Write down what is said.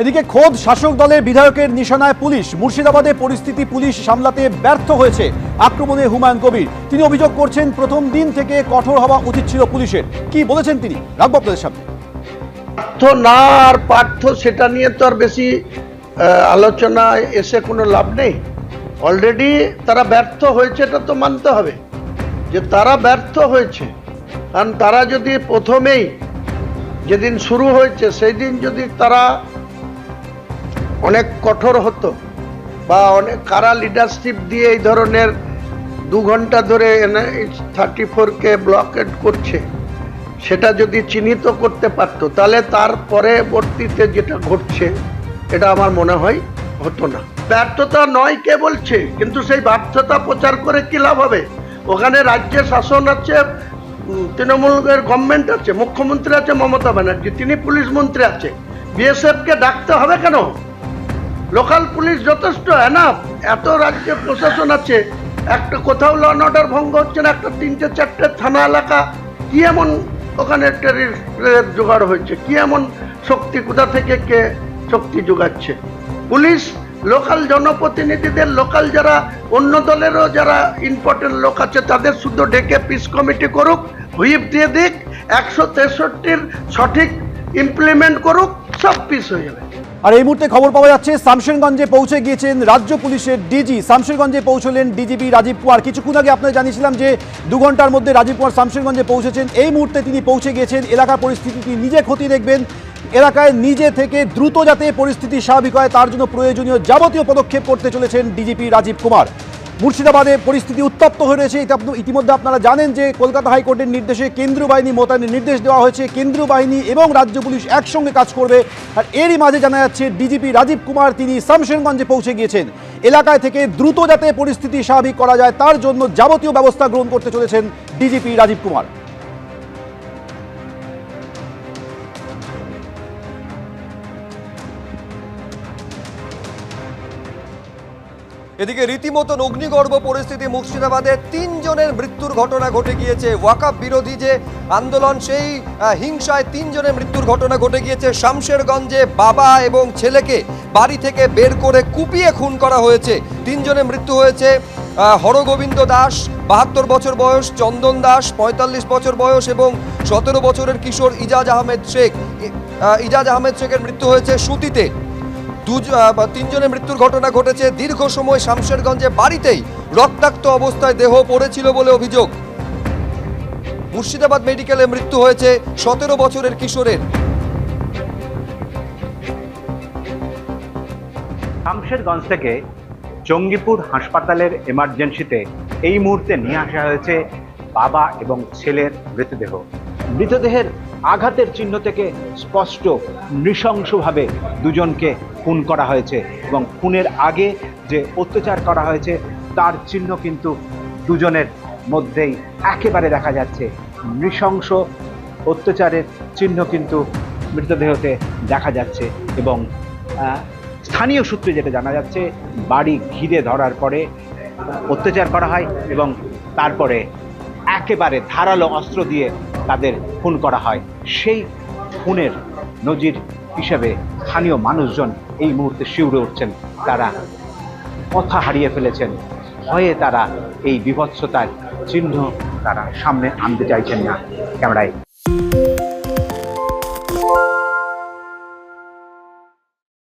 এদিকে খোদ শাসক দলের বিধায়কের নিশানায় পুলিশ। মুর্শিদাবাদে পরিস্থিতি পুলিশ সামলাতে ব্যর্থ হয়েছে। আক্রমণে হুমায়ুন কবির। তিনি অভিযোগ করছেন প্রথম দিন থেকে কঠোর হওয়া উচিত ছিল পুলিশের। কি বলেছেন তিনি, রাখবো আপনাদের সামনে। না আর পার্থ সেটা নিয়ে তো আর বেশি আলোচনা এসে কোনো লাভ নেই। অলরেডি তারা ব্যর্থ হয়েছে, এটা তো মানতে হবে যে তারা ব্যর্থ হয়েছে। কারণ তারা যদি প্রথমেই যেদিন শুরু হয়েছে সেই দিন যদি তারা অনেক কঠোর হতো বা অনেক কারা লিডারশিপ দিয়ে এই ধরনের 2 ঘন্টা ধরে NH-34-কে ব্লকেড করছে সেটা যদি চিহ্নিত করতে পারতো, তাহলে তার পরবর্তীতে যেটা ঘটছে এটা আমার মনে হয় হতো না। ব্যর্থতা নয় কে বলছে, কিন্তু সেই ব্যর্থতা প্রচার করে কি লাভ হবে? ওখানে রাজ্যে শাসন আছে, তৃণমূলের গভর্নমেন্ট আছে, মুখ্যমন্ত্রী আছে মমতা ব্যানার্জি, তিনি পুলিশ মন্ত্রী আছে। বিএসএফকে ডাকতে হবে কেন? লোকাল পুলিশ যথেষ্ট এনাফ। এত রাজ্যে প্রশাসন আছে, একটা কোথাও ল অ্যান্ড অর্ডার ভঙ্গ হচ্ছে না। একটা 3-4টে থানা এলাকা, কি এমন ওখানে টেররিস্টের জোগাড় হয়েছে? কি এমন শক্তি, কোথা থেকে কে শক্তি যোগাচ্ছে? পুলিশ লোকাল জনপ্রতিনিধিদের, লোকাল যারা অন্য দলেরও যারা ইম্পর্টেন্ট লোক আছে তাদের শুধু ডেকে পিস কমিটি করুক, হুইপ দিয়ে দিক, 163-র সঠিক ইমপ্লিমেন্ট করুক, সব পিস হয়ে যাবে। আর এই মুহূর্তে খবর পাওয়া যাচ্ছে শামশেরগঞ্জে পৌঁছে গিয়েছেন রাজ্য পুলিশের ডিজি। শামশেরগঞ্জে পৌঁছলেন ডিজিপি রাজীব কুমার। কিছুক্ষণ আগে আপনারা জানিয়েছিলাম যে 2 ঘন্টার মধ্যে রাজীব কুমার শামশেরগঞ্জে পৌঁছেছেন। এই মুহূর্তে তিনি পৌঁছে গিয়েছেন। এলাকার পরিস্থিতি তিনি নিজে খতিয়ে দেখবেন। এলাকায় নিজে থেকে দ্রুত যাতে পরিস্থিতি স্বাভাবিক হয় তার জন্য প্রয়োজনীয় যাবতীয় পদক্ষেপ করতে চলেছেন ডিজিপি রাজীব কুমার। মুর্শিদাবাদে পরিস্থিতি উত্তপ্ত হয়ে রয়েছে। ইতিমধ্যে আপনারা জানেন যে কলকাতা হাইকোর্টের নির্দেশে কেন্দ্রীয় বাহিনী মোতায়েনের নির্দেশ দেওয়া হয়েছে। কেন্দ্রীয় বাহিনী এবং রাজ্য পুলিশ একসঙ্গে কাজ করবে। আর এরই মাঝে জানা যাচ্ছে ডিজিপি রাজীব কুমার তিনি শামশেরগঞ্জে পৌঁছে গিয়েছেন। এলাকায় থেকে দ্রুত যাতে পরিস্থিতি স্বাভাবিক করা যায় তার জন্য যাবতীয় ব্যবস্থা গ্রহণ করতে চলেছেন ডিজিপি রাজীব কুমার। এদিকে রীতিমতো অগ্নিগর্ভ পরিস্থিতি মুর্শিদাবাদে 3 জনের মৃত্যুর ঘটনা ঘটে গিয়েছে। ওয়াকফ বিরোধী যে আন্দোলন, সেই হিংসায় 3 জনের মৃত্যুর ঘটনা ঘটে গিয়েছে। শামশেরগঞ্জে বাবা এবং ছেলেকে বাড়ি থেকে বের করে কুপিয়ে খুন করা হয়েছে। 3 জনের মৃত্যু হয়েছে। হরগোবিন্দ দাস 72 বছর বয়স, চন্দন দাস 45 বছর বয়স এবং 17 বছরের কিশোর ইজাজ আহমেদ শেখ। ইজাজ আহমেদ শেখের মৃত্যু হয়েছে সুতিতে। 3 জনের মৃত্যুর ঘটনা ঘটেছে। দীর্ঘ সময় শামশেরগঞ্জে বাড়িতেই রক্তাক্ত অবস্থায় দেহ পড়েছিল বলে অভিযোগ। মুর্শিদাবাদ মেডিকেলে মৃত্যু হয়েছে 17 বছরের কিশোরের। শামশেরগঞ্জ থেকে জঙ্গিপুর হাসপাতালের এমার্জেন্সিতে এই মুহূর্তে নিয়ে আসা হয়েছে বাবা এবং ছেলের মৃতদেহ। মৃতদেহের আঘাতের চিহ্ন থেকে স্পষ্ট নৃশংসভাবে 2 জনকে খুন করা হয়েছে এবং খুনের আগে যে অত্যাচার করা হয়েছে তার চিহ্ন কিন্তু 2 জনের মধ্যেই একেবারে দেখা যাচ্ছে। নৃশংস অত্যাচারের চিহ্ন কিন্তু মৃতদেহতে দেখা যাচ্ছে এবং স্থানীয় সূত্রে যেটা জানা যাচ্ছে, বাড়ি ঘিরে ধরার পরে অত্যাচার করা হয় এবং তারপরে একেবারে ধারালো অস্ত্র দিয়ে তাদের খুন করা হয়। সেই খুনের নজির হিসেবে স্থানীয় মানুষজন এই মুহূর্তে শিউরে উঠছেন। তারা কথা হারিয়ে ফেলেছেন, ভয়ে তারা এই বীভৎসতার চিহ্ন তারা সামনে আনতে চাইছেন না। ক্যামেরায়